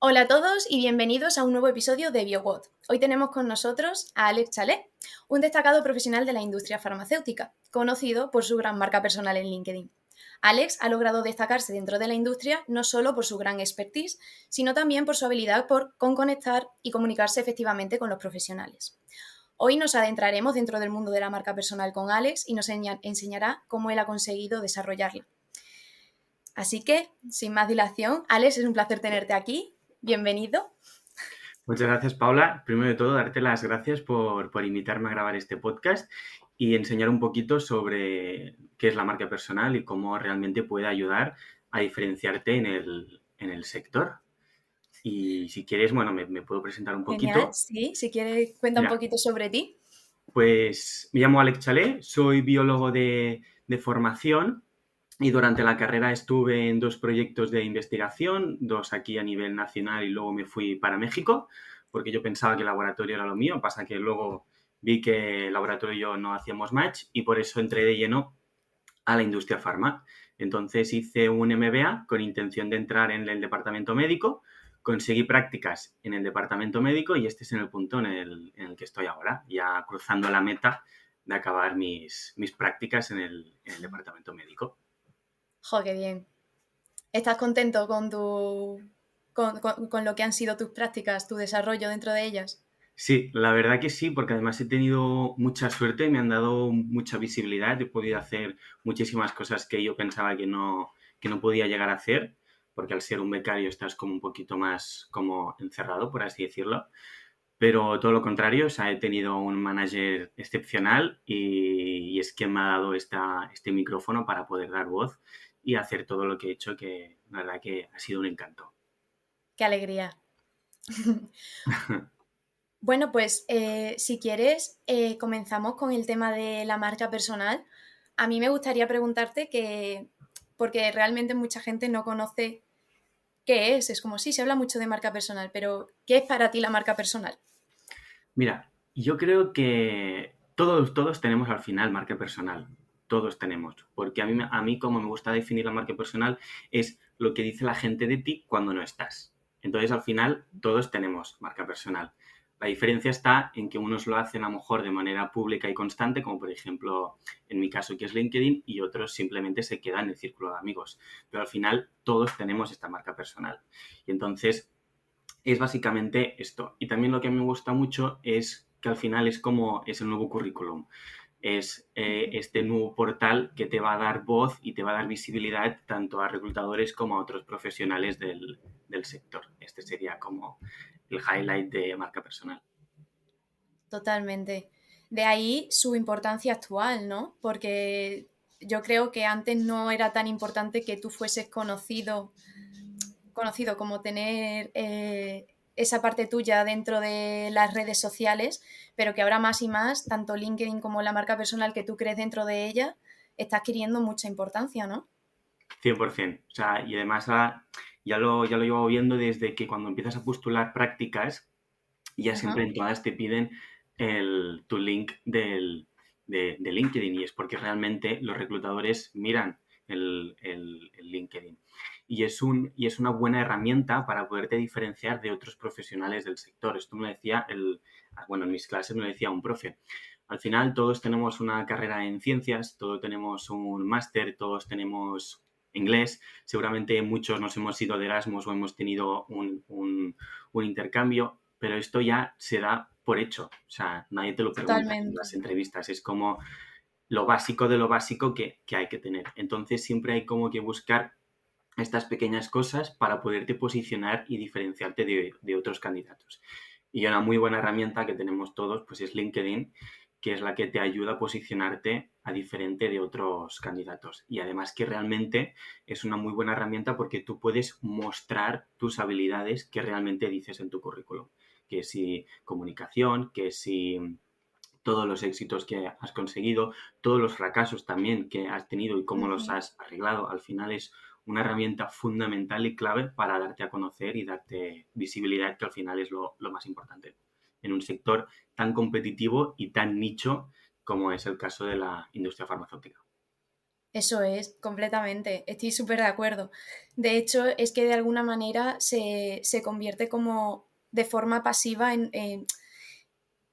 Hola a todos y bienvenidos a un nuevo episodio de BioWord. Hoy tenemos con nosotros a Alex Chalet, un destacado profesional de la industria farmacéutica, conocido por su gran marca personal en LinkedIn. Alex ha logrado destacarse dentro de la industria no solo por su gran expertise, sino también por su habilidad con conectar y comunicarse efectivamente con los profesionales. Hoy nos adentraremos dentro del mundo de la marca personal con Alex y nos enseñará cómo él ha conseguido desarrollarla. Así que, sin más dilación, Alex, es un placer tenerte aquí. Bienvenido. Muchas gracias, Paula. Primero de todo, darte las gracias por invitarme a grabar este podcast y enseñar un poquito sobre qué es la marca personal y cómo realmente puede ayudar a diferenciarte en el sector. Y si quieres, bueno, me puedo presentar un Genial, poquito. sí. Si quieres, cuenta un Mira, poquito sobre ti. pues me llamo Alex Chalet, soy biólogo de formación y durante la carrera estuve en dos proyectos de investigación, dos aquí a nivel nacional y luego me fui para México, porque yo pensaba que el laboratorio era lo mío, pasa que luego vi que el laboratorio y yo no hacíamos match y por eso entré de lleno a la industria farma. Entonces hice un MBA con intención de entrar en el departamento médico, conseguí prácticas en el departamento médico y este es en el punto en el que estoy ahora, ya cruzando la meta de acabar mis prácticas en el departamento médico. Jo, qué bien. ¿Estás contento con lo que han sido tus prácticas, tu desarrollo dentro de ellas? Sí, la verdad que sí, porque además he tenido mucha suerte, me han dado mucha visibilidad, he podido hacer muchísimas cosas que yo pensaba que no podía llegar a hacer, porque al ser un becario estás como un poquito más como encerrado, por así decirlo. Pero todo lo contrario, o sea, he tenido un manager excepcional y es quien me ha dado este micrófono para poder dar voz y hacer todo lo que he hecho, que la verdad que ha sido un encanto. Qué alegría. Bueno, pues si quieres, comenzamos con el tema de la marca personal. A mí me gustaría preguntarte porque realmente mucha gente no conoce qué es como sí, se habla mucho de marca personal, pero ¿qué es para ti la marca personal? Mira, yo creo que todos tenemos al final marca personal. Todos tenemos. Porque a mí como me gusta definir la marca personal es lo que dice la gente de ti cuando no estás. Entonces, al final, todos tenemos marca personal. La diferencia está en que unos lo hacen a lo mejor de manera pública y constante, como por ejemplo en mi caso que es LinkedIn, y otros simplemente se quedan en el círculo de amigos. Pero al final todos tenemos esta marca personal. Y entonces es básicamente esto. Y también lo que me gusta mucho es que al final es como es el nuevo currículum. Es este nuevo portal que te va a dar voz y te va a dar visibilidad tanto a reclutadores como a otros profesionales del sector. Este sería como el highlight de marca personal. Totalmente. De ahí su importancia actual, ¿no? Porque yo creo que antes no era tan importante que tú fueses conocido como tener esa parte tuya dentro de las redes sociales, pero que ahora más y más, tanto LinkedIn como la marca personal que tú crees dentro de ella, está adquiriendo mucha importancia, ¿no? 100%. O sea, y además ya lo llevo viendo desde que cuando empiezas a postular prácticas, ya Ajá. siempre en todas te piden tu link de LinkedIn y es porque realmente los reclutadores miran el LinkedIn. Y es una buena herramienta para poderte diferenciar de otros profesionales del sector. Esto me lo decía bueno, en mis clases me lo decía un profe. Al final todos tenemos una carrera en ciencias, todos tenemos un máster, todos tenemos inglés. Seguramente muchos nos hemos ido de Erasmus o hemos tenido un intercambio, pero esto ya se da por hecho. O sea, nadie te lo pregunta en Totalmente. las entrevistas. Es como lo básico de lo básico que hay que tener. Entonces siempre hay como que buscar estas pequeñas cosas para poderte posicionar y diferenciarte de otros candidatos. Y una muy buena herramienta que tenemos todos pues es LinkedIn, que es la que te ayuda a posicionarte a diferente de otros candidatos. Y además que realmente es una muy buena herramienta porque tú puedes mostrar tus habilidades que realmente dices en tu currículum. Que si comunicación, que si todos los éxitos que has conseguido, todos los fracasos también que has tenido y cómo los Ujú. has arreglado. Al final es una herramienta fundamental y clave para darte a conocer y darte visibilidad, que al final es lo más importante en un sector tan competitivo y tan nicho como es el caso de la industria farmacéutica. Eso es, completamente. Estoy súper de acuerdo. De hecho, es que de alguna manera se convierte como de forma pasiva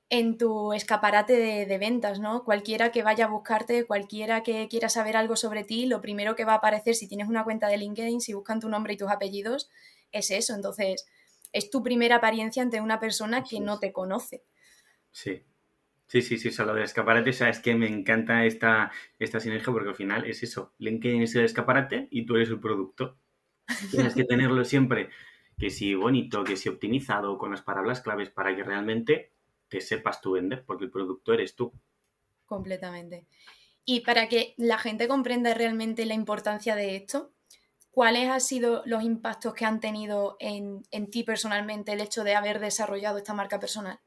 en tu escaparate de ventas, ¿no? Cualquiera que vaya a buscarte, cualquiera que quiera saber algo sobre ti, lo primero que va a aparecer si tienes una cuenta de LinkedIn, si buscan tu nombre y tus apellidos, es eso. Entonces, es tu primera apariencia ante una persona que Eso no es. te conoce. Sí. Sí, sí, sí, solo del escaparate, o sea, es que me encanta esta sinergia porque al final es eso, LinkedIn es el escaparate y tú eres el producto. Tienes que tenerlo siempre, que si bonito, que si optimizado, con las palabras claves para que realmente te sepas tú vender, porque el producto eres tú. Completamente. Y para que la gente comprenda realmente la importancia de esto, ¿cuáles han sido los impactos que han tenido en ti personalmente el hecho de haber desarrollado esta marca personal?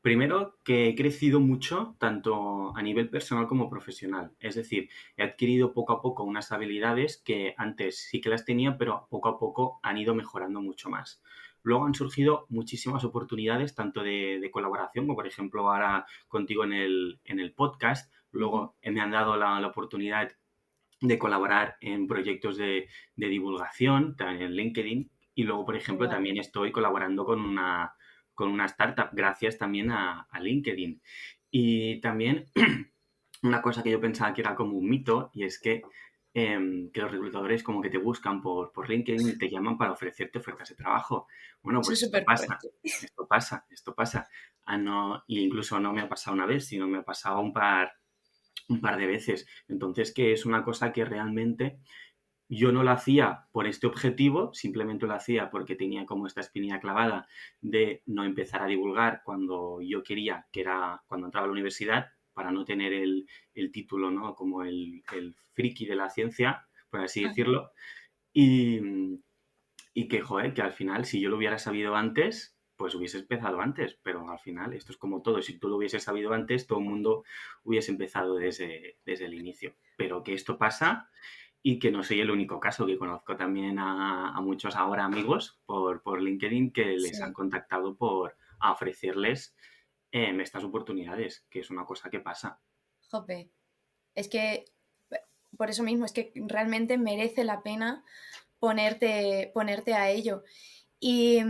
Primero, que he crecido mucho, tanto a nivel personal como profesional. Es decir, he adquirido poco a poco unas habilidades que antes sí que las tenía, pero poco a poco han ido mejorando mucho más. Luego han surgido muchísimas oportunidades, tanto de colaboración, como por ejemplo ahora contigo en el podcast. Ujú. Luego me han dado la oportunidad de colaborar en proyectos de divulgación, también en LinkedIn. Y luego, por Qué ejemplo, guay. también estoy colaborando con una startup gracias también a LinkedIn. Y también una cosa que yo pensaba que era como un mito y es que los reclutadores como que te buscan por LinkedIn y te llaman para ofrecerte ofertas de trabajo. Bueno, Eso es pues súper fuerte. esto pasa, esto pasa. Ah, no, y incluso no me ha pasado una vez, sino me ha pasado un par de veces. Entonces, que es una cosa que realmente yo no lo hacía por este objetivo, simplemente lo hacía porque tenía como esta espinilla clavada de no empezar a divulgar cuando yo quería, que era cuando entraba a la universidad, para no tener el título, ¿no? Como el friki de la ciencia, por así Ah, decirlo. Y, y que, joder, que al final, si yo lo hubiera sabido antes, pues hubiese empezado antes, pero al final esto es como todo, si tú lo hubieses sabido antes, todo el mundo hubiese empezado desde el inicio. Pero que esto pasa y que no soy el único caso, que conozco también a muchos ahora amigos por LinkedIn que les han sí, contactado a ofrecerles estas oportunidades, que es una cosa que pasa. jope. Es que, por eso mismo, es que realmente merece la pena ponerte a ello. Y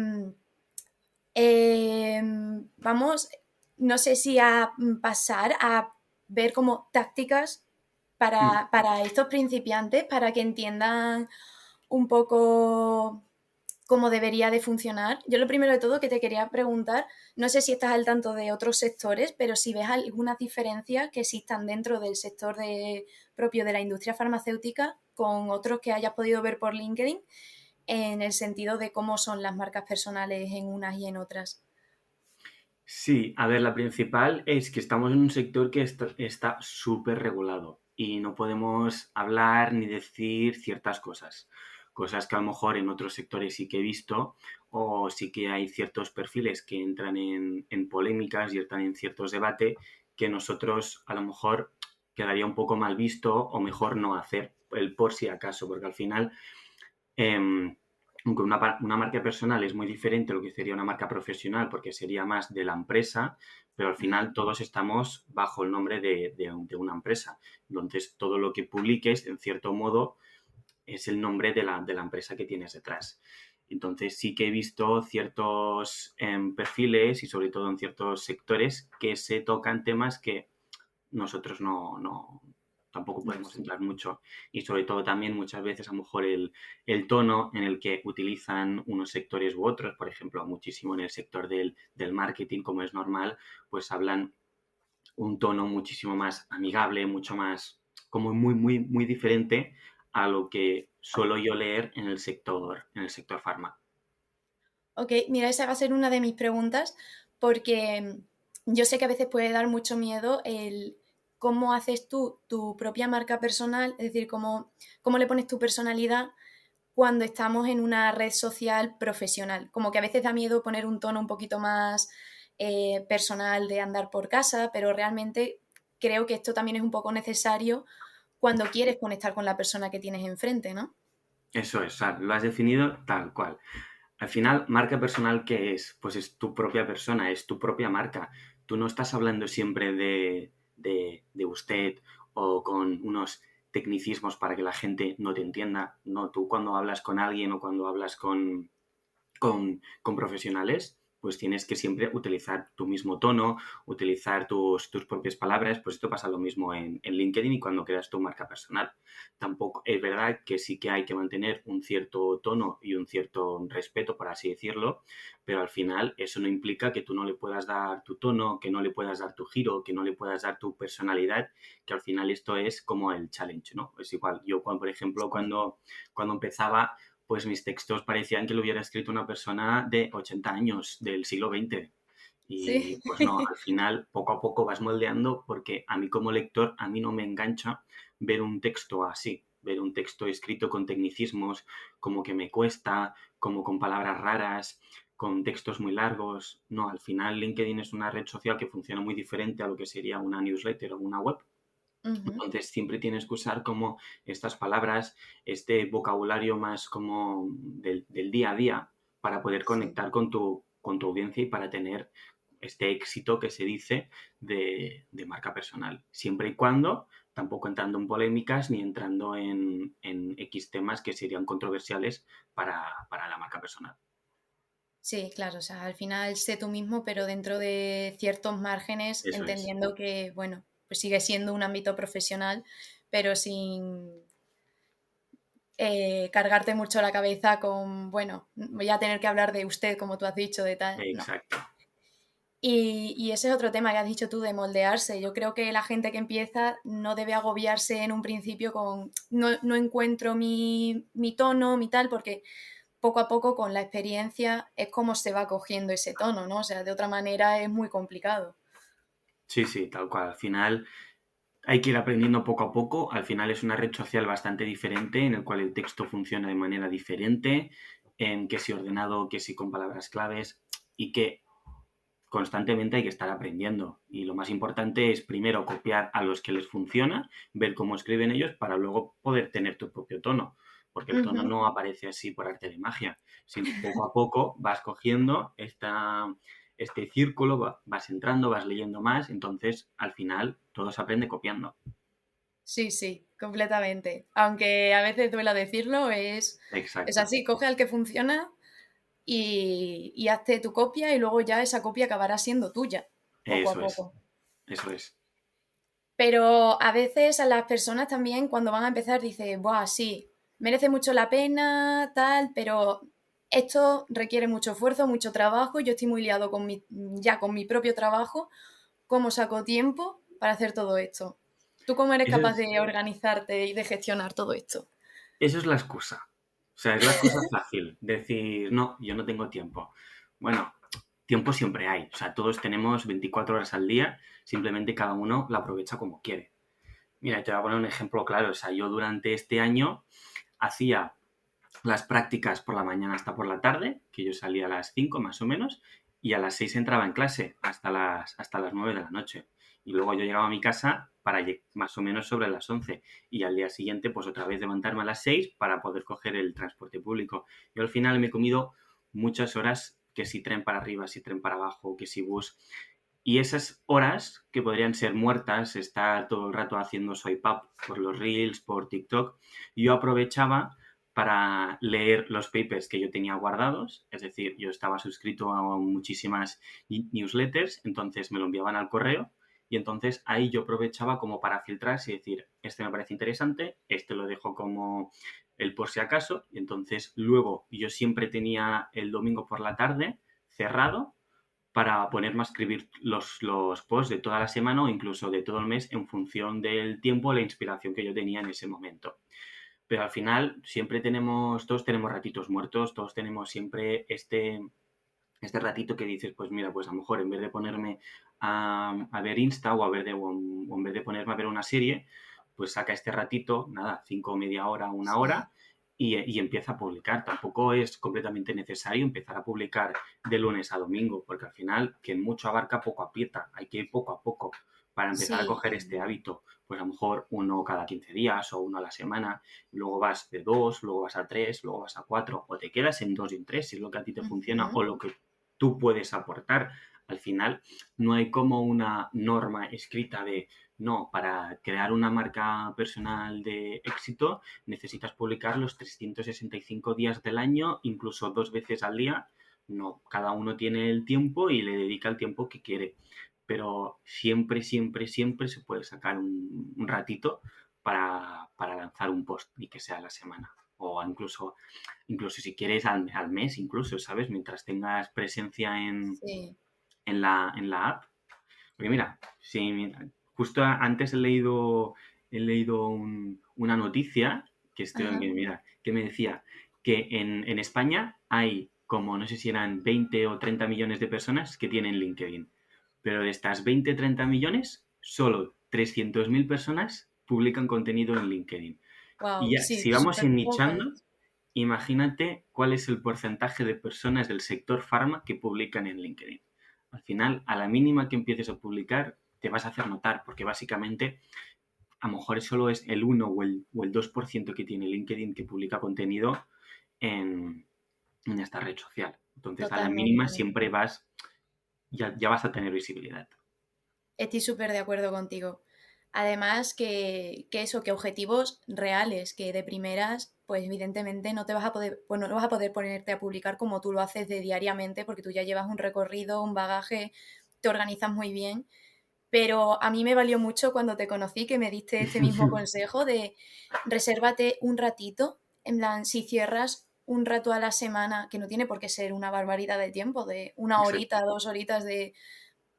vamos, no sé si a pasar a ver como tácticas Mm. para estos principiantes, para que entiendan un poco cómo debería de funcionar. Yo lo primero de todo que te quería preguntar, no sé si estás al tanto de otros sectores, pero si ves algunas diferencias que existan dentro del sector propio de la industria farmacéutica con otros que hayas podido ver por LinkedIn en el sentido de cómo son las marcas personales en unas y en otras. Sí, a ver, la principal es que estamos en un sector que está súper regulado y no podemos hablar ni decir ciertas cosas. Cosas que a lo mejor en otros sectores sí que he visto o sí que hay ciertos perfiles que entran en polémicas y entran en ciertos debates que nosotros a lo mejor quedaría un poco mal visto o mejor no hacer el por si acaso, porque al final eh, aunque una marca personal es muy diferente a lo que sería una marca profesional porque sería más de la empresa, pero al final todos estamos bajo el nombre de una empresa. Entonces, todo lo que publiques, en cierto modo, es el nombre de la empresa que tienes detrás. Entonces, sí que he visto ciertos perfiles y sobre todo en ciertos sectores que se tocan temas que nosotros tampoco No podemos sé. entrar mucho. Y sobre todo también muchas veces a lo mejor el tono en el que utilizan unos sectores u otros, por ejemplo, muchísimo en el sector del marketing, como es normal, pues hablan un tono muchísimo más amigable, mucho más, como muy, muy, muy diferente a lo que suelo yo leer en el sector farma. Ok, mira, esa va a ser una de mis preguntas porque yo sé que a veces puede dar mucho miedo el cómo haces tú tu propia marca personal, es decir, cómo le pones tu personalidad cuando estamos en una red social profesional. Como que a veces da miedo poner un tono un poquito más personal de andar por casa, pero realmente creo que esto también es un poco necesario cuando quieres conectar con la persona que tienes enfrente, ¿no? Eso es, o sea, lo has definido tal cual. Al final, marca personal, ¿qué es? Pues es tu propia persona, es tu propia marca. Tú no estás hablando siempre de usted o con unos tecnicismos para que la gente no te entienda. No, tú cuando hablas con alguien o cuando hablas con profesionales, pues tienes que siempre utilizar tu mismo tono, utilizar tus propias palabras. Pues esto pasa lo mismo en LinkedIn y cuando creas tu marca personal. Tampoco es verdad que sí que hay que mantener un cierto tono y un cierto respeto, por así decirlo, pero al final eso no implica que tú no le puedas dar tu tono, que no le puedas dar tu giro, que no le puedas dar tu personalidad, que al final esto es como el challenge, ¿no? Es igual, yo, por ejemplo, Sí. cuando empezaba, pues mis textos parecían que lo hubiera escrito una persona de 80 años, del siglo XX. Y Sí. pues no, al final poco a poco vas moldeando porque a mí como lector, a mí no me engancha ver un texto así, ver un texto escrito con tecnicismos, como que me cuesta, como con palabras raras, con textos muy largos. No, al final LinkedIn es una red social que funciona muy diferente a lo que sería una newsletter o una web. Ujú. Entonces siempre tienes que usar como estas palabras, este vocabulario más como del día a día para poder Sí. conectar con tu audiencia y para tener este éxito que se dice de marca personal. Siempre y cuando tampoco entrando en polémicas ni entrando en X temas que serían controversiales para la marca personal. Sí, claro, o sea, al final sé tú mismo, pero dentro de ciertos márgenes, Eso es. entendiendo que, bueno, pues sigue siendo un ámbito profesional, pero sin cargarte mucho la cabeza con, bueno, voy a tener que hablar de usted, como tú has dicho, de tal, no. Exacto. Y ese es otro tema que has dicho tú de moldearse. Yo creo que la gente que empieza no debe agobiarse en un principio con no encuentro mi tono, mi tal, porque poco a poco con la experiencia es como se va cogiendo ese tono, ¿no? O sea, de otra manera es muy complicado. Sí, sí, tal cual. Al final hay que ir aprendiendo poco a poco. Al final es una red social bastante diferente en el cual el texto funciona de manera diferente, en que si ordenado, que si con palabras claves y que constantemente hay que estar aprendiendo. Y lo más importante es primero copiar a los que les funciona, ver cómo escriben ellos para luego poder tener tu propio tono. Porque el tono Ujú. no aparece así por arte de magia, sino poco a poco vas cogiendo este círculo, vas entrando, vas leyendo más, entonces al final todo se aprende copiando. Sí, sí, completamente. Aunque a veces duela decirlo, es Exacto. así, coge al que funciona y hazte tu copia y luego ya esa copia acabará siendo tuya, poco a Eso es, poco. eso es. Pero a veces a las personas también cuando van a empezar dicen, buah, sí, merece mucho la pena, tal, pero esto requiere mucho esfuerzo, mucho trabajo, yo estoy muy liado ya con mi propio trabajo, ¿cómo saco tiempo para hacer todo esto? ¿Tú cómo eres Eso capaz es, de organizarte y de gestionar todo esto? eso es la excusa. O sea, es la excusa fácil. Decir, no, yo no tengo tiempo. Bueno, tiempo siempre hay. O sea, todos tenemos 24 horas al día, simplemente cada uno la aprovecha como quiere. Mira, te voy a poner un ejemplo claro. O sea, yo durante este año hacía las prácticas por la mañana hasta por la tarde, que yo salía a las 5 más o menos, y a las 6 entraba en clase hasta las 9 de la noche. Y luego yo llegaba a mi casa para más o menos sobre las 11 y al día siguiente pues otra vez levantarme a las 6 para poder coger el transporte público. Yo al final me he comido muchas horas, que si tren para arriba, si tren para abajo, que si bus. Y esas horas que podrían ser muertas, estar todo el rato haciendo swipe up por los reels, por TikTok, yo aprovechaba para leer los papers que yo tenía guardados, es decir, yo estaba suscrito a muchísimas newsletters, entonces me lo enviaban al correo y entonces ahí yo aprovechaba como para filtrarse y decir, este me parece interesante, este lo dejo como el por si acaso, y entonces luego yo siempre tenía el domingo por la tarde cerrado para ponerme a escribir los posts de toda la semana o incluso de todo el mes en función del tiempo o la inspiración que yo tenía en ese momento. Pero al final siempre todos tenemos ratitos muertos, todos tenemos siempre este ratito que dices, pues mira, pues a lo mejor en vez de ponerme a ver Insta o en vez de ponerme a ver una serie, pues saca este ratito, nada, 5 media hora, una Sí. hora, y empieza a publicar. Tampoco es completamente necesario empezar a publicar de lunes a domingo, porque al final, quien mucho abarca, poco aprieta. Hay que ir poco a poco para empezar a Sí, coger este hábito. Pues a lo mejor uno cada 15 días o uno a la semana, luego vas de dos, luego vas a tres, luego vas a cuatro, o te quedas en dos y en tres, si es lo que a ti te funciona ujú, o lo que tú puedes aportar Al final no hay como una norma escrita de, no, para crear una marca personal de éxito necesitas publicar los 365 días del año, incluso 2 veces al día. No, cada uno tiene el tiempo y le dedica el tiempo que quiere. Pero siempre, siempre, siempre se puede sacar un ratito para lanzar un post y que sea a la semana. O incluso si quieres al mes, incluso, ¿sabes? Mientras tengas presencia Sí. en la app. Porque mira, justo antes he leído una noticia Ajá. que me decía que en España hay como, no sé si eran 20 o 30 millones de personas que tienen LinkedIn. Pero de estas 20 30 millones, solo 300.000 personas publican contenido en LinkedIn. Y Wow, ya, sí, si vamos súper pocas. ennichando, imagínate cuál es el porcentaje de personas del sector farma que publican en LinkedIn. Al final, a la mínima que empieces a publicar, te vas a hacer notar, porque básicamente a lo mejor solo es el 1 o el 2% que tiene LinkedIn que publica contenido en, en esta red social. Entonces, a la mínima Totalmente. siempre ya vas a tener visibilidad. Estoy súper de acuerdo contigo. Además, que eso, que objetivos reales, que de primeras, pues evidentemente no te vas a poder, pues no vas a poder ponerte a publicar como tú lo haces de diariamente, porque tú ya llevas un recorrido, un bagaje, te organizas muy bien. Pero a mí me valió mucho cuando te conocí que me diste este mismo consejo de resérvate un ratito, en plan, si cierras un rato a la semana, que no tiene por qué ser una barbaridad de tiempo, de una Exacto. horita, 2 horitas de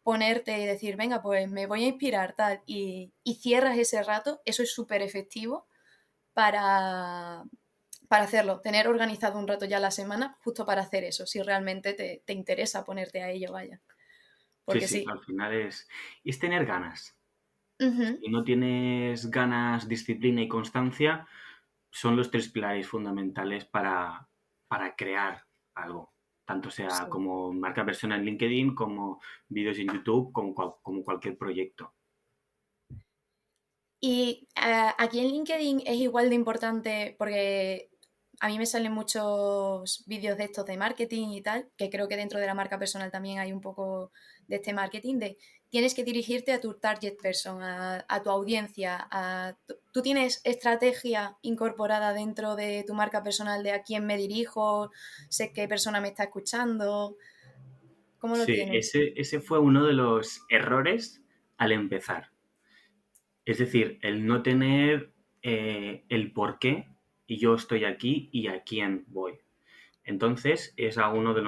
ponerte y decir, venga, pues me voy a inspirar tal, y cierras ese rato, eso es súper efectivo para, para hacerlo, tener organizado un rato ya a la semana justo para hacer eso, si realmente te interesa ponerte a ello, vaya. Sí, Porque sí, sí. al final es tener ganas. Ujú. Si no tienes ganas, disciplina y constancia, son los tres pilares fundamentales para crear algo. Tanto sea Sí. como marca personal en LinkedIn, como vídeos en YouTube, como cualquier proyecto. Y aquí en LinkedIn es igual de importante porque a mí me salen muchos vídeos de estos de marketing y tal, que creo que dentro de la marca personal también hay un poco de este marketing, de tienes que dirigirte a tu target person, a tu audiencia. ¿Tú tienes estrategia incorporada dentro de tu marca personal de a quién me dirijo, sé qué persona me está escuchando? ¿Cómo lo Sí, tienes? ese fue uno de los errores al empezar. Es decir, el no tener el por qué y yo estoy aquí y a quién voy. Entonces, es a uno de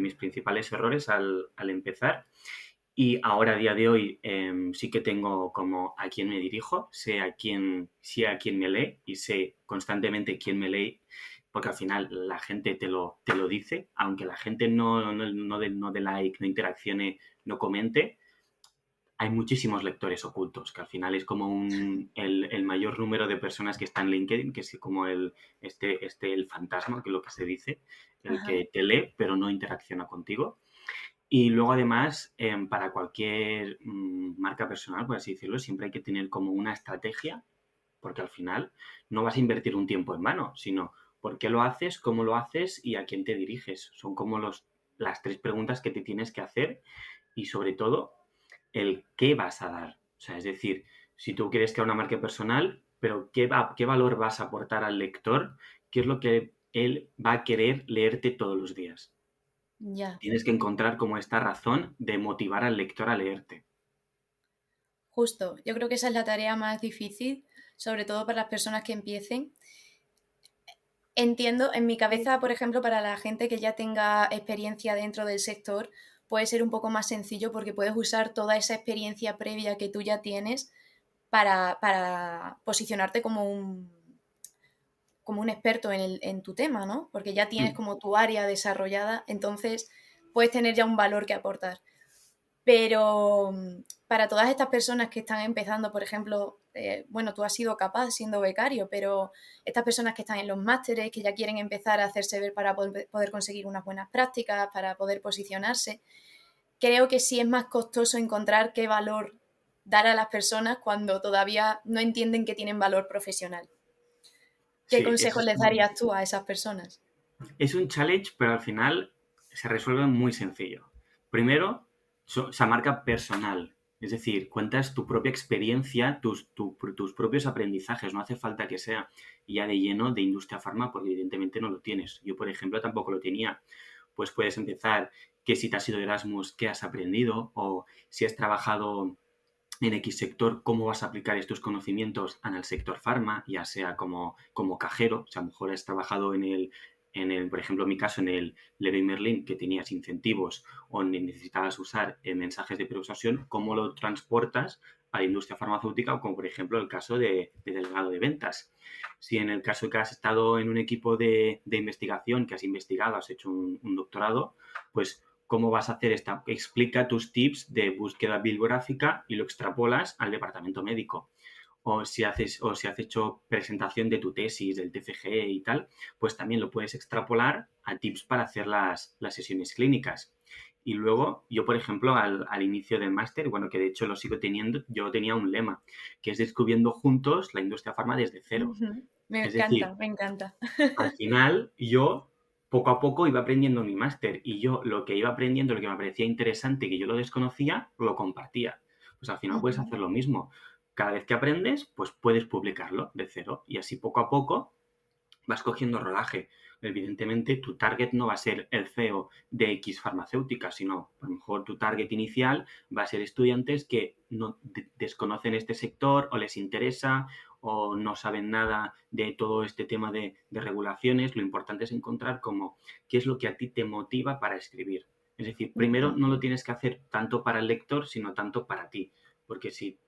mis principales errores al empezar. Y ahora, a día de hoy, sí que tengo como a quién me dirijo, sé a quién me lee y sé constantemente quién me lee, porque al final la gente te lo dice, aunque la gente no dé like, no interaccione, no comente, hay muchísimos lectores ocultos, que al final es como el mayor número de personas que están en LinkedIn, que es como el fantasma, que es lo que se dice, el Ajá. que te lee pero no interacciona contigo. Y luego además, para cualquier marca personal, por así decirlo, siempre hay que tener como una estrategia, porque al final no vas a invertir un tiempo en vano, sino por qué lo haces, cómo lo haces y a quién te diriges. Son como las tres preguntas que te tienes que hacer y sobre todo el qué vas a dar. O sea, es decir, si tú quieres crear una marca personal, pero qué valor vas a aportar al lector, qué es lo que él va a querer leerte todos los días. Ya. Tienes que encontrar como esta razón de motivar al lector a leerte. Justo, yo creo que esa es la tarea más difícil, sobre todo para las personas que empiecen. Entiendo, en mi cabeza, por ejemplo, para la gente que ya tenga experiencia dentro del sector, puede ser un poco más sencillo porque puedes usar toda esa experiencia previa que tú ya tienes para posicionarte como un experto en tu tema, ¿no? Porque ya tienes Mm. como tu área desarrollada, entonces puedes tener ya un valor que aportar. Pero para todas estas personas que están empezando, por ejemplo, bueno, tú has sido capaz siendo becario, pero estas personas que están en los másteres, que ya quieren empezar a hacerse ver para poder conseguir unas buenas prácticas, para poder posicionarse, creo que sí es más costoso encontrar qué valor dar a las personas cuando todavía no entienden que tienen valor profesional. ¿Qué Sí, eso consejos les darías tú a esas personas? es un challenge, pero al final se resuelve muy sencillo. Primero, o sea, marca personal. Es decir, cuentas tu propia experiencia, tus propios aprendizajes. No hace falta que sea ya de lleno de industria farma, porque evidentemente no lo tienes. Yo, por ejemplo, tampoco lo tenía. Pues puedes empezar que si te has ido de Erasmus, qué has aprendido, o si has trabajado en X sector, cómo vas a aplicar estos conocimientos en el sector farma, ya sea como cajero, o sea, a lo mejor has trabajado por ejemplo, en mi caso, en el Leroy Merlin, que tenías incentivos o necesitabas usar mensajes de persuasión, cómo lo transportas a la industria farmacéutica, como por ejemplo el caso de delegado de ventas. Si en el caso que has estado en un equipo de investigación, que has investigado, has hecho un doctorado, pues cómo vas a hacer esta. Explica tus tips de búsqueda bibliográfica y lo extrapolas al departamento médico. O si has hecho presentación de tu tesis, del TFG y tal, pues también lo puedes extrapolar a tips para hacer las sesiones clínicas. Y luego, yo, por ejemplo, al inicio del máster, bueno, que de hecho lo sigo teniendo, yo tenía un lema, que es descubriendo juntos la industria farma desde cero. Ujú. Me Es encanta, decir, me encanta. al final yo poco a poco iba aprendiendo mi máster y yo lo que iba aprendiendo, lo que me parecía interesante, que yo lo desconocía, lo compartía. Pues al final puedes Ujú. hacer lo mismo. Cada vez que aprendes, pues puedes publicarlo de cero y así poco a poco vas cogiendo rodaje. Evidentemente, tu target no va a ser el CEO de X farmacéutica, sino a lo mejor tu target inicial va a ser estudiantes que no desconocen este sector o les interesa o no saben nada de todo este tema de regulaciones. Lo importante es encontrar como qué es lo que a ti te motiva para escribir. Es decir, primero Ujú. no lo tienes que hacer tanto para el lector, sino tanto para ti. Porque si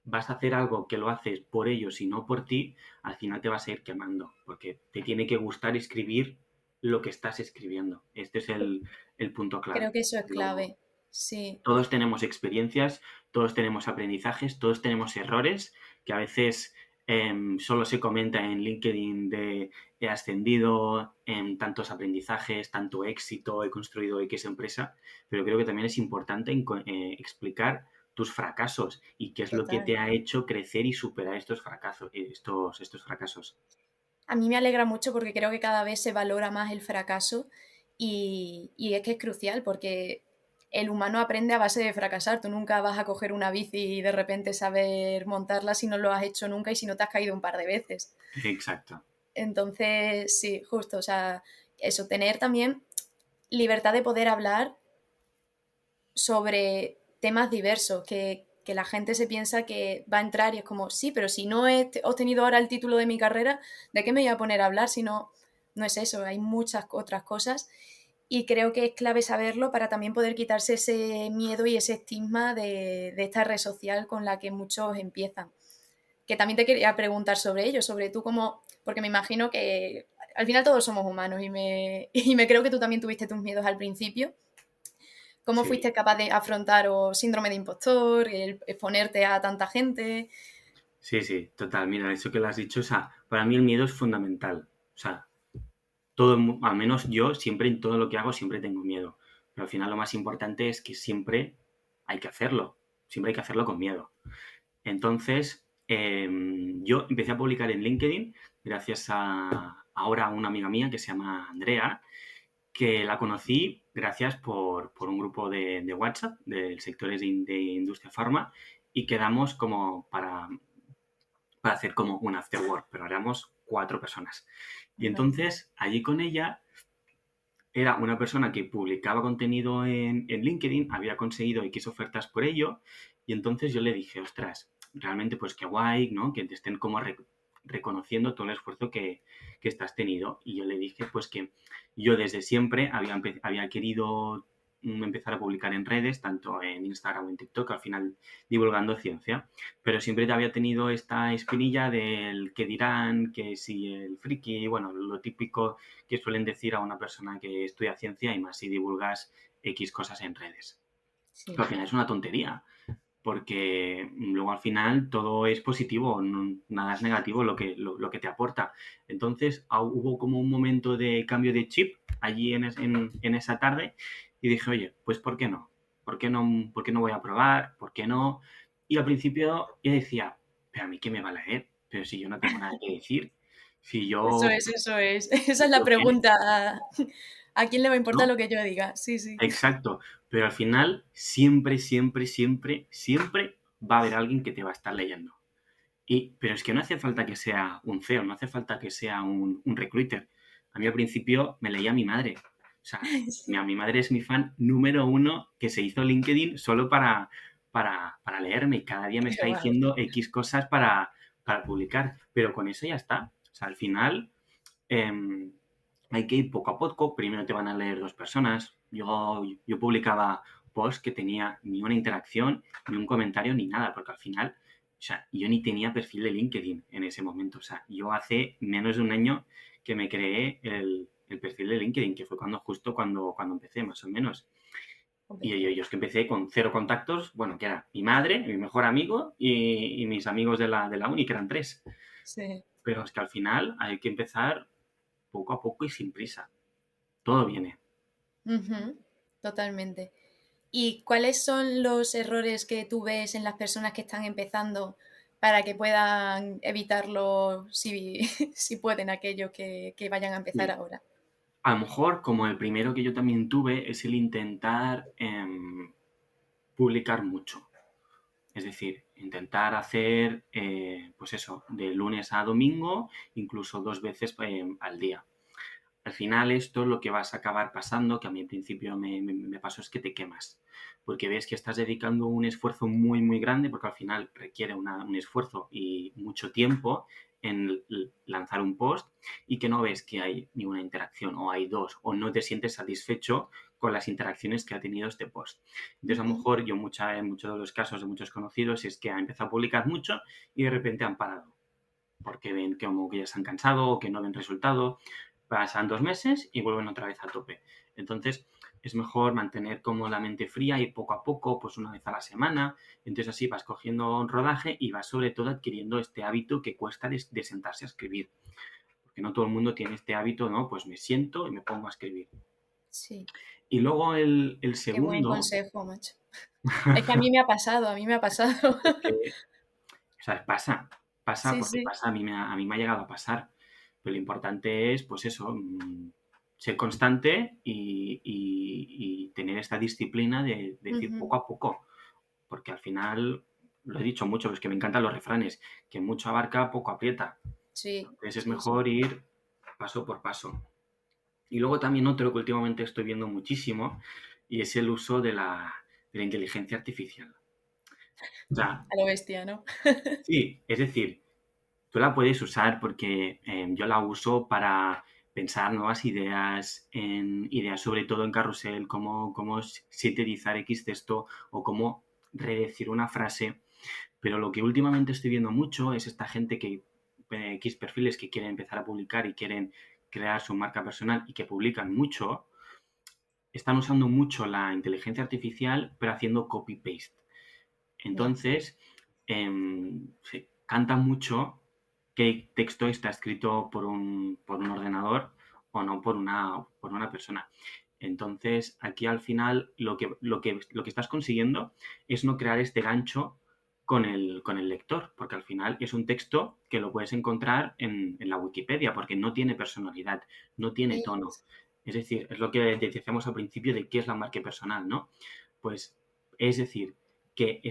vas a hacer algo que lo haces por ellos y no por ti, al final te vas a ir quemando, porque te tiene que gustar escribir lo que estás escribiendo. Este es el punto Creo clave. que eso es Yo- clave. Sí. todos tenemos experiencias, todos tenemos aprendizajes, todos tenemos errores que a veces solo se comenta en LinkedIn de he ascendido en tantos aprendizajes, tanto éxito, he construido X empresa, pero creo que también es importante explicar tus fracasos y qué es lo que Total. te ha hecho crecer y superar estos fracasos, estos fracasos. A mí me alegra mucho porque creo que cada vez se valora más el fracaso y es que es crucial porque el humano aprende a base de fracasar. Tú nunca vas a coger una bici y de repente saber montarla si no lo has hecho nunca y si no te has caído un par de veces. Exacto. Entonces, sí, justo, o sea, eso, tener también libertad de poder hablar sobre temas diversos, que la gente se piensa que va a entrar y es como, sí, pero si no he obtenido ahora el título de mi carrera, ¿de qué me voy a poner a hablar? Si no, no es eso, hay muchas otras cosas y creo que es clave saberlo para también poder quitarse ese miedo y ese estigma de esta red social con la que muchos empiezan. Que también te quería preguntar sobre ello, sobre tú cómo, porque me imagino que al final todos somos humanos y me creo que tú también tuviste tus miedos al principio. ¿Cómo Sí. fuiste capaz de afrontar o síndrome de impostor, el exponerte a tanta gente? Sí, sí, total. Mira, eso que lo has dicho, o sea, para mí el miedo es fundamental. O sea, al menos yo siempre en todo lo que hago siempre tengo miedo. Pero al final lo más importante es que siempre hay que hacerlo. Siempre hay que hacerlo con miedo. Entonces, yo empecé a publicar en LinkedIn gracias a ahora a una amiga mía que se llama Andrea, que la conocí gracias por un grupo de WhatsApp del sectores de industria farma y quedamos como para hacer como un after work, pero éramos 4 personas. Y Vale. entonces allí con ella era una persona que publicaba contenido en LinkedIn, había conseguido X ofertas por ello, y entonces yo le dije, ostras, realmente pues qué guay, ¿no? Que te estén como reconociendo todo el esfuerzo que estás tenido. Y yo le dije pues que yo desde siempre había querido empezar a publicar en redes, tanto en Instagram o en TikTok, al final divulgando ciencia, pero siempre había tenido esta espinilla del que dirán, que si el friki, bueno, lo típico que suelen decir a una persona que estudia ciencia y más si divulgas X cosas en redes. Pero Sí. al final es una tontería, porque luego al final todo es positivo, nada es negativo lo que te aporta. Entonces hubo como un momento de cambio de chip allí en esa tarde y dije, oye, pues ¿por qué no? ¿Por qué no voy a probar? ¿Por qué no? Y al principio yo decía, pero a mí qué me va a leer, pero si yo no tengo nada que decir, si Eso yo, es, eso es. Esa si es la yo pregunta. ¿A quién le va a importar ¿no? lo que yo diga? Sí, sí. Exacto. Pero al final, siempre, siempre, siempre, siempre va a haber alguien que te va a estar leyendo. Pero es que no hace falta que sea un CEO, no hace falta que sea un recruiter. A mí al principio me leía mi madre. O sea, mi madre es mi fan número uno que se hizo LinkedIn solo para leerme y cada día me Qué está guay. diciendo X cosas para publicar. Pero con eso ya está. O sea, al final em, hay que ir poco a poco. Primero te van a leer dos personas. Yo publicaba posts que tenía ni una interacción, ni un comentario, ni nada, porque al final, o sea, yo ni tenía perfil de LinkedIn en ese momento. O sea, yo hace menos de un año que me creé el perfil de LinkedIn, que fue justo cuando empecé, más o menos. Y yo es que empecé con cero contactos, bueno, que era mi madre, mi mejor amigo y mis amigos de la uni, que eran tres. Sí. Pero es que al final hay que empezar poco a poco y sin prisa. Todo viene. Ujú, totalmente. ¿Y cuáles son los errores que tú ves en las personas que están empezando para que puedan evitarlo si, si pueden aquellos que vayan a empezar Mira, ahora? a lo mejor como el primero que yo también tuve es el intentar publicar mucho. Es decir, intentar hacer, pues eso, de lunes a domingo, incluso 2 veces al día. Al final esto lo que vas a acabar pasando, que a mí al principio me pasó, es que te quemas, porque ves que estás dedicando un esfuerzo muy, muy grande, porque al final requiere un esfuerzo y mucho tiempo en lanzar un post y que no ves que hay ni una interacción o hay dos o no te sientes satisfecho con las interacciones que ha tenido este post. Entonces, a lo Ujú. mejor yo en muchos de los casos de muchos conocidos es que han empezado a publicar mucho y de repente han parado porque ven que como que ya se han cansado o que no ven resultado. Pasan 2 meses y vuelven otra vez a tope. Entonces, es mejor mantener como la mente fría y poco a poco, pues una vez a la semana. Entonces, así vas cogiendo un rodaje y vas sobre todo adquiriendo este hábito que cuesta de sentarse a escribir. Porque no todo el mundo tiene este hábito, ¿no? Pues me siento y me pongo a escribir. Sí, Y luego el qué buen segundo, consejo, macho. Es que a mí me ha pasado, a mí me ha pasado. es que, o sea, pasa Sí, porque sí. pasa, a mí me ha llegado a pasar. Pero lo importante es, pues eso, ser constante y tener esta disciplina de decir Ujú. poco a poco, porque al final, lo he dicho mucho, es que me encantan los refranes, que mucho abarca, poco aprieta. Sí, Entonces es sí, sí. mejor ir paso por paso. Y luego también otro que últimamente estoy viendo muchísimo y es el uso de la inteligencia artificial. O sea, A lo bestia, ¿no? sí, es decir, tú la puedes usar porque yo la uso para pensar nuevas ideas, en ideas sobre todo en carrusel, cómo sintetizar X texto o cómo redecir una frase. Pero lo que últimamente estoy viendo mucho es esta gente que, X perfiles que quieren empezar a publicar y quieren crear su marca personal y que publican mucho, están usando mucho la inteligencia artificial, pero haciendo copy-paste. Ya. Entonces, se canta mucho qué texto está escrito por un ordenador o no por una persona. Entonces, aquí al final lo que estás consiguiendo es no crear este gancho con el lector, porque al final es un texto que lo puedes encontrar en la Wikipedia, porque no tiene personalidad, no tiene tono. Es- Es decir, es lo que decíamos al principio de qué es la marca personal, ¿no? Pues, es decir, que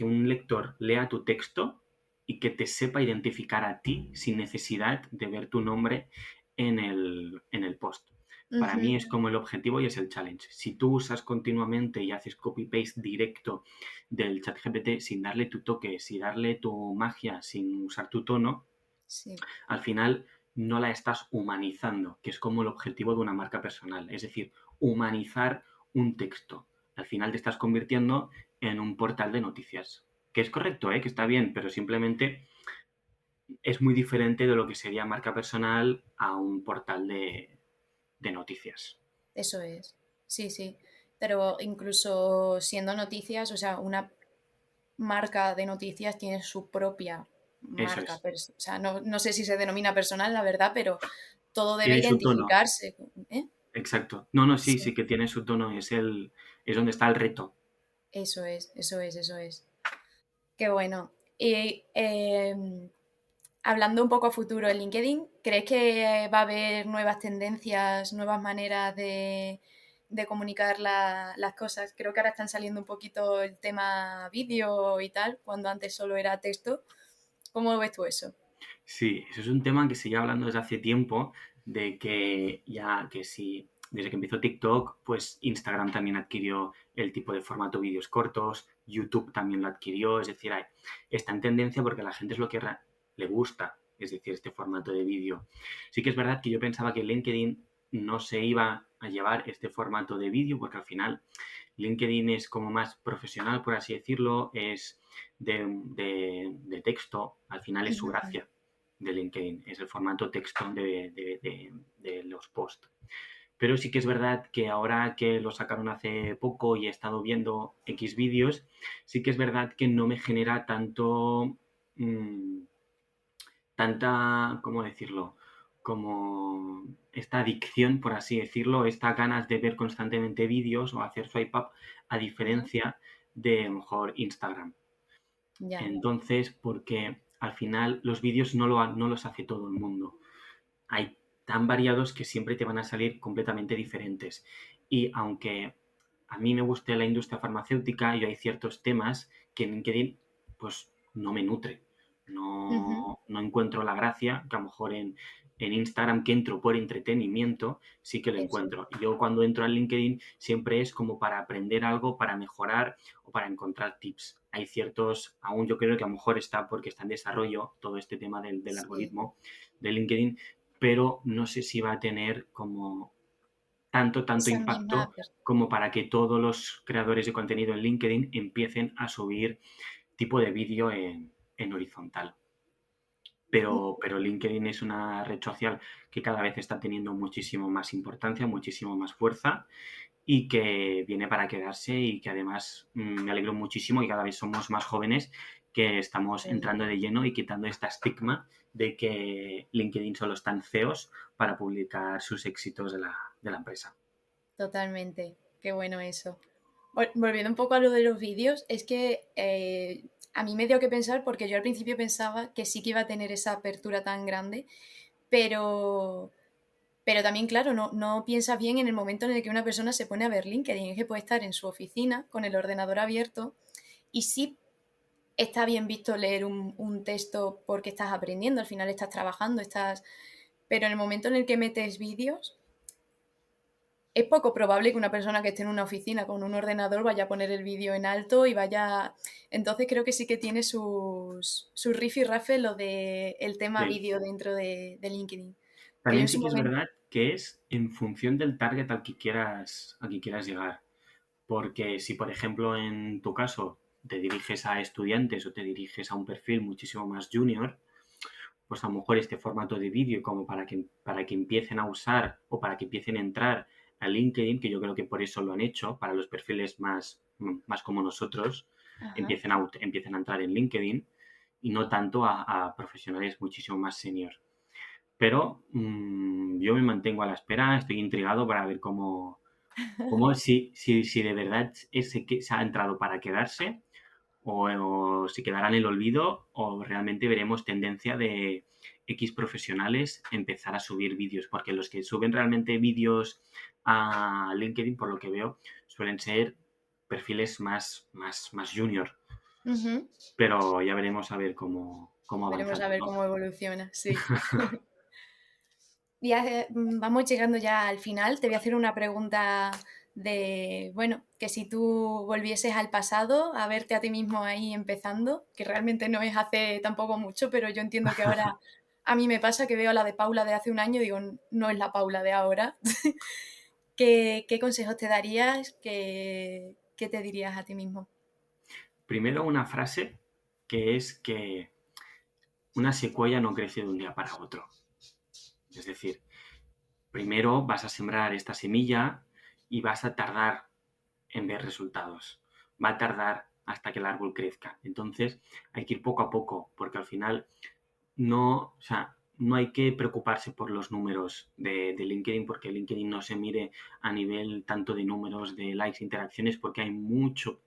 un lector lea tu texto y que te sepa identificar a ti sin necesidad de ver tu nombre en el post. Para mí Ujú. es como el objetivo y es el challenge. Si tú usas continuamente y haces copy-paste directo del chat GPT sin darle tu toque, sin darle tu magia, sin usar tu tono, Sí, al final no la estás humanizando, que es como el objetivo de una marca personal. Es decir, humanizar un texto. Al final te estás convirtiendo en un portal de noticias. Que es correcto, ¿eh? Que está bien, pero simplemente es muy diferente de lo que sería marca personal a un portal de noticias. eso es. Sí, sí. Pero incluso siendo noticias, o sea, una marca de noticias tiene su propia Eso marca. es. O sea, no, no sé si se denomina personal, la verdad, pero todo debe Tiene su tono. identificarse. ¿Eh? Exacto. No, no, sí, Sí, sí que tiene su tono. Es donde está el reto. eso es, eso es, eso es. Qué bueno. Y hablando un poco a futuro en LinkedIn, ¿crees que va a haber nuevas tendencias, nuevas maneras de comunicar las cosas? Creo que ahora están saliendo un poquito el tema vídeo y tal, cuando antes solo era texto. ¿Cómo ves tú eso? Sí, eso es un tema que se lleva hablando desde hace tiempo, de que ya que sí, desde que empezó TikTok, pues Instagram también adquirió el tipo de formato vídeos cortos, YouTube también lo adquirió, es decir, está en tendencia porque a la gente es lo que le gusta, es decir, este formato de vídeo. Sí que es verdad que yo pensaba que LinkedIn no se iba a llevar este formato de vídeo porque al final LinkedIn es como más profesional, por así decirlo, es de texto, al final es su Ujú. gracia de LinkedIn, es el formato texto de los posts. Pero sí que es verdad que ahora que lo sacaron hace poco y he estado viendo X vídeos, sí que es verdad que no me genera mmm, ¿cómo decirlo? Como esta adicción, por así decirlo, estas ganas de ver constantemente vídeos o hacer swipe up, a Ujú. diferencia de a lo mejor Instagram. Ya. Entonces, porque al final los vídeos no los hace todo el mundo. Hay tan variados que siempre te van a salir completamente diferentes. Y aunque a mí me guste la industria farmacéutica y hay ciertos temas que en LinkedIn pues no me nutre. Ujú. No encuentro la gracia que a lo mejor en Instagram, que entro por entretenimiento, sí que lo Eso. encuentro. Y yo cuando entro a LinkedIn siempre es como para aprender algo, para mejorar o para encontrar tips. Hay ciertos, aún yo creo que a lo mejor está porque está en desarrollo todo este tema del Sí. algoritmo de LinkedIn, pero no sé si va a tener como tanto Esa misma impacto como para que todos los creadores de contenido en LinkedIn empiecen a subir tipo de vídeo en horizontal. Pero LinkedIn es una red social que cada vez está teniendo muchísimo más importancia, muchísimo más fuerza y que viene para quedarse y que además me alegro muchísimo y cada vez somos más jóvenes que estamos Sí, entrando de lleno y quitando este estigma de que LinkedIn solo están CEOs para publicar sus éxitos de la empresa. totalmente. Qué bueno eso. Volviendo un poco a lo de los vídeos, es que a mí me dio que pensar porque yo al principio pensaba que sí que iba a tener esa apertura tan grande, pero, pero también, claro, no piensas bien en el momento en el que una persona se pone a ver LinkedIn, es que puede estar en su oficina con el ordenador abierto y sí está bien visto leer un texto porque estás aprendiendo, al final estás trabajando, estás... Pero en el momento en el que metes vídeos, es poco probable que una persona que esté en una oficina con un ordenador vaya a poner el vídeo en alto y vaya... Entonces creo que sí que tiene sus riff y rafe lo de el tema Sí. vídeo dentro de LinkedIn. Que yo También en su sí que es momento... verdad que es en función del target al que quieras llegar. Porque si, por ejemplo, en tu caso te diriges a estudiantes o te diriges a un perfil muchísimo más junior, pues a lo mejor este formato de vídeo como para que empiecen a usar o para que empiecen a entrar a LinkedIn, que yo creo que por eso lo han hecho, para los perfiles más como nosotros, Ajá. empiecen a entrar en LinkedIn y no tanto a profesionales muchísimo más senior. Pero yo me mantengo a la espera, estoy intrigado para ver cómo si de verdad ese que se ha entrado para quedarse o si quedará en el olvido o realmente veremos tendencia de X profesionales empezar a subir vídeos, porque los que suben realmente vídeos a LinkedIn, por lo que veo, suelen ser perfiles más junior, Ujú. pero ya veremos a ver cómo avanza Veremos a ver todo. cómo evoluciona, sí. Ya vamos llegando ya al final. Te voy a hacer una pregunta de, bueno, que si tú volvieses al pasado a verte a ti mismo ahí empezando, que realmente no es hace tampoco mucho, pero yo entiendo que ahora a mí me pasa que veo a la de Paula de hace un año y digo, no es la Paula de ahora. ¿Qué consejos te darías? ¿Qué te dirías a ti mismo? Primero una frase que es que una secuoya no crece de un día para otro. Es decir, primero vas a sembrar esta semilla y vas a tardar en ver resultados. Va a tardar hasta que el árbol crezca. Entonces hay que ir poco a poco, porque al final no, o sea, no hay que preocuparse por los números de LinkedIn, porque LinkedIn no se mire a nivel tanto de números de likes, interacciones, porque hay mucho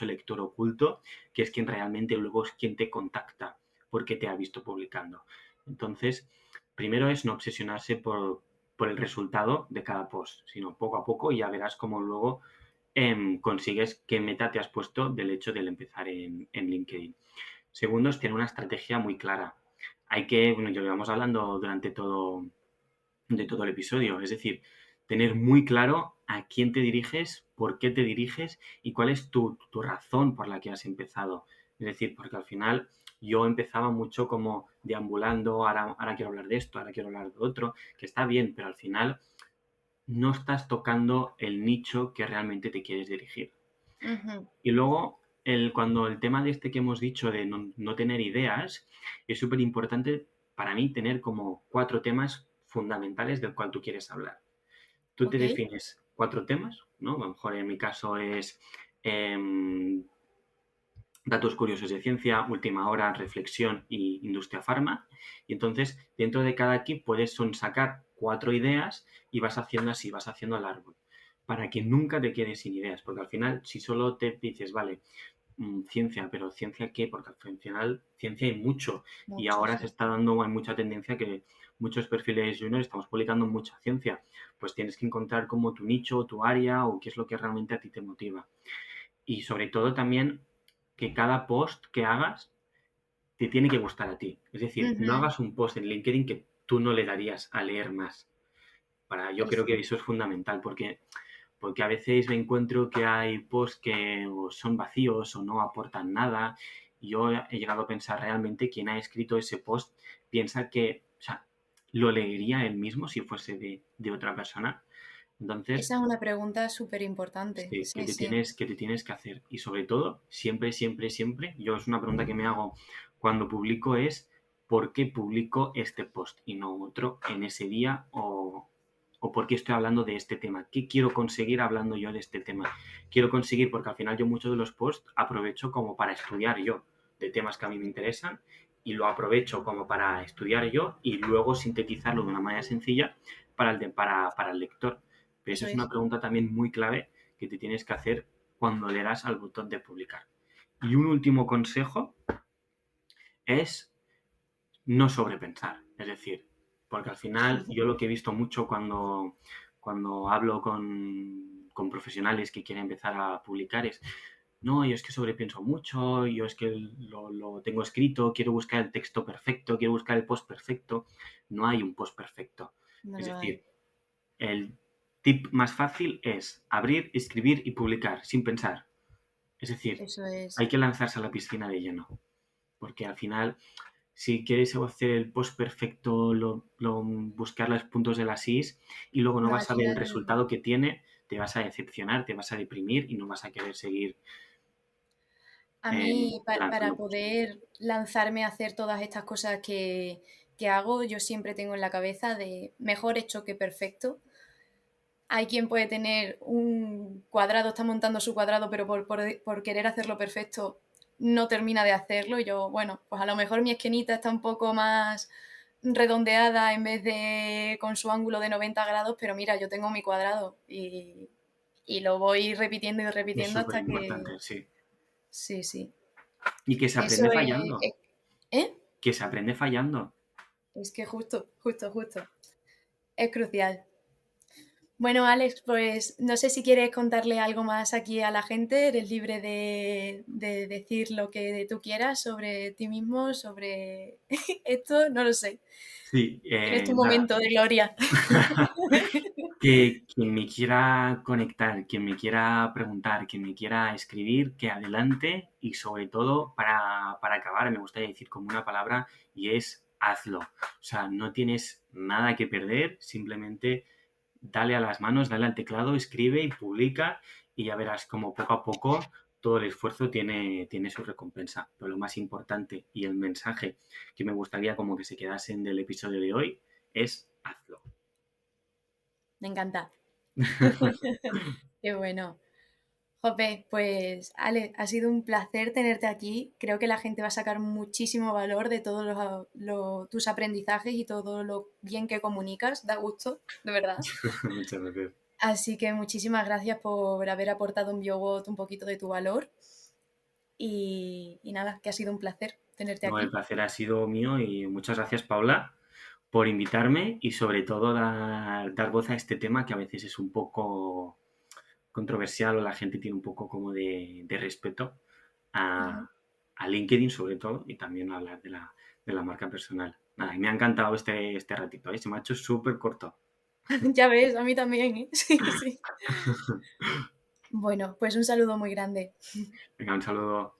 lector oculto, que es quien realmente luego es quien te contacta porque te ha visto publicando. Entonces, primero es no obsesionarse por el resultado de cada post, sino poco a poco y ya verás cómo luego consigues qué meta te has puesto del hecho de empezar en LinkedIn. Segundo es tener una estrategia muy clara. Hay que, bueno, ya lo llevamos hablando durante de todo el episodio, es decir, tener muy claro a quién te diriges, por qué te diriges y cuál es tu razón por la que has empezado. Es decir, porque al final yo empezaba mucho como deambulando, ahora quiero hablar de esto, ahora quiero hablar de otro, que está bien, pero al final no estás tocando el nicho que realmente te quieres dirigir. Ujú. Y luego, cuando el tema de este que hemos dicho de no tener ideas, es súper importante para mí tener como 4 temas fundamentales del cual tú quieres hablar. Tú te Ok. defines 4 temas, ¿no? A lo mejor en mi caso es em, datos curiosos de ciencia, última hora, reflexión y industria farma. Y entonces, dentro de cada aquí puedes sacar 4 ideas y vas haciendo así, vas haciendo el árbol. Para que nunca te quedes sin ideas, porque al final, si solo te dices, vale, ciencia, pero ¿ciencia qué? Porque al final ciencia hay mucho y Mucho, ahora se sí. está dando, hay mucha tendencia que muchos perfiles junior estamos publicando mucha ciencia. Pues tienes que encontrar como tu nicho, tu área o qué es lo que realmente a ti te motiva. Y sobre todo también que cada post que hagas te tiene que gustar a ti. Es decir, no Ujú. hagas un post en LinkedIn que tú no le darías a leer más. Yo creo que Eso. eso es fundamental porque a veces me encuentro que hay posts que o son vacíos o no aportan nada. Y yo he llegado a pensar realmente quién ha escrito ese post piensa que, o sea, lo leería él mismo si fuese de otra persona. Esa Entonces, es una pregunta súper importante. sí, Sí, sí. que te tienes que hacer. Y sobre todo, siempre, siempre, siempre, yo es una pregunta que me hago cuando publico es ¿por qué publico este post y no otro en ese día o por qué estoy hablando de este tema? ¿Qué quiero conseguir hablando yo de este tema? Quiero conseguir, porque al final yo muchos de los posts aprovecho como para estudiar yo de temas que a mí me interesan y lo aprovecho como para estudiar yo y luego sintetizarlo de una manera sencilla para el lector. Pero eso Eso es una es. pregunta también muy clave que te tienes que hacer cuando le das al botón de publicar. Y un último consejo es no sobrepensar. Es decir, porque al final yo lo que he visto mucho cuando hablo con profesionales que quieren empezar a publicar es, no, yo es que sobrepienso mucho, yo es que lo tengo escrito, quiero buscar el texto perfecto, quiero buscar el post perfecto. No hay un post perfecto. No Es lo hay. decir, el tip más fácil es abrir, escribir y publicar sin pensar. Es decir, Eso es. hay que lanzarse a la piscina de lleno, porque al final, si quieres hacer el post perfecto, buscar los puntos de las is y luego no No, al vas a ver el final. resultado que tiene, te vas a decepcionar, te vas a deprimir y no vas a querer seguir A mí, para lanzando post. poder lanzarme a hacer todas estas cosas que hago, yo siempre tengo en la cabeza de mejor hecho que perfecto. Hay quien puede tener un cuadrado, está montando su cuadrado, pero por querer hacerlo perfecto no termina de hacerlo. Y yo, bueno, pues a lo mejor mi esquinita está un poco más redondeada en vez de con su ángulo de 90 grados, pero mira, yo tengo mi cuadrado y lo voy repitiendo y Es repitiendo súper hasta que... importante, sí. Sí, sí. Y que se Eso aprende es... fallando, ¿Eh? que se aprende fallando. Es que justo, justo, justo. Es crucial. Bueno, Alex, pues no sé si quieres contarle algo más aquí a la gente. Eres libre de decir lo que tú quieras sobre ti mismo, sobre esto, no lo sé. Sí, Tienes tu nada. momento de gloria. Que quien me quiera conectar, quien me quiera preguntar, quien me quiera escribir, que adelante y sobre todo para acabar me gustaría decir como una palabra y es hazlo. O sea, no tienes nada que perder, simplemente dale a las manos, dale al teclado, escribe y publica y ya verás como poco a poco todo el esfuerzo tiene su recompensa. Pero lo más importante y el mensaje que me gustaría como que se quedasen del episodio de hoy es hazlo. Me encanta. Qué bueno. Jope, pues Ale, ha sido un placer tenerte aquí. Creo que la gente va a sacar muchísimo valor de todos tus aprendizajes y todo lo bien que comunicas. Da gusto, de verdad. Muchas gracias. Así que muchísimas gracias por haber aportado en BioWord un poquito de tu valor y nada, que ha sido un placer. tenerte No, el aquí. placer ha sido mío y muchas gracias, Paula, por invitarme y sobre todo dar voz a este tema que a veces es un poco controversial o la gente tiene un poco como de respeto Ujú. a LinkedIn sobre todo y también hablar de la marca personal. Nada, y me ha encantado este ratito, ¿eh? Se me ha hecho súper corto. Ya ves, a mí también, ¿eh? Sí, sí. Bueno, pues un saludo muy grande. Venga, un saludo.